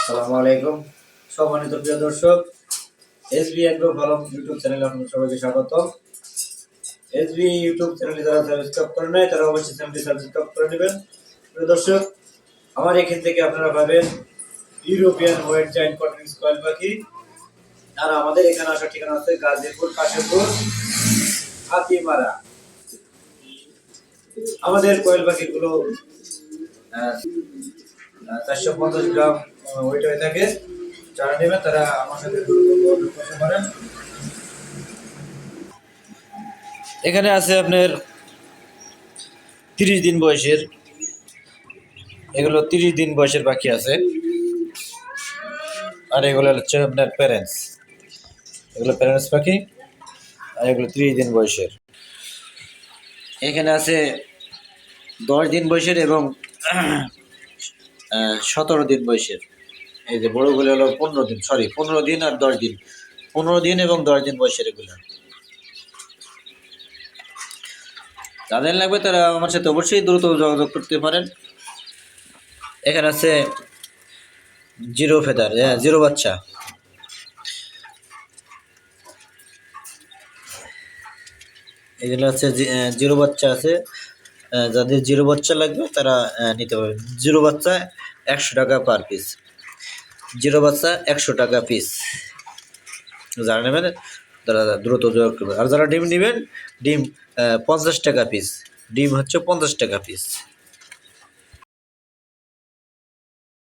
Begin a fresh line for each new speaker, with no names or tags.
আসসালামু আলাইকুম সম্মানিত প্রিয় দর্শক, এসবি এগ্রো ফার্ম ইউটিউব চ্যানেলে আপনাদের সবাইকে স্বাগত। এসবি ইউটিউব চ্যানেলটি যারা সাবস্ক্রাইব করেন নাই তারা অবশ্যই চ্যানেলটি সাবস্ক্রাইব করে নেবেন। প্রিয় দর্শক, আমার এখান থেকে আপনারা পাবেন ইউরোপিয়ান হোয়াইট জায়ান্ট কটনিস কয়েল পাখি। আর আমাদের এখানে আসার ঠিকানা হচ্ছে গাজীপুর কাশীপুর হাতিমারা। আমাদের কয়েল পাখিগুলো 450 গ্রাম ওয়েট হয়ে থাকে। যারা নেবেন তারা আমার সাথে যোগাযোগ করতে পারেন। এখানে আছে আপনার 30 দিন বয়সের, এগুলো 30 দিন বয়সের পাখি আছে। আর এগুলো হচ্ছে আপনার প্যারেন্টস, এগুলো প্যারেন্টস পাখি। আর এগুলো 30 দিন বয়সের। এখানে আছে 10 দিন বয়সের এবং 17 দিন বয়সের। এই যে বড়গুলো হলো 15 দিন, 15 দিন আর 10 দিন, 15 দিন এবং 10 দিন বয়সের এগুলো। যাদের লাগবে তারা আমার সাথে অবশ্যই দ্রুত যোগাযোগ করতে পারেন। এখানে আছে জিরো ফেদার, জিরো বাচ্চা। এগুলো আছে জিরো বাচ্চা আছে। যাদের জিরো বাচ্চা লাগবে তারা নিতে পারবে। জিরো বাচ্চা 100 টাকা পার পিস, জিরো বাচ্চা 100 টাকা পিস। যারা নেবেন তারা দ্রুত যোগাযোগ করবেন। আর যারা ডিম নেবেন, ডিম 50 টাকা পিস, ডিম হচ্ছে 50 টাকা পিস।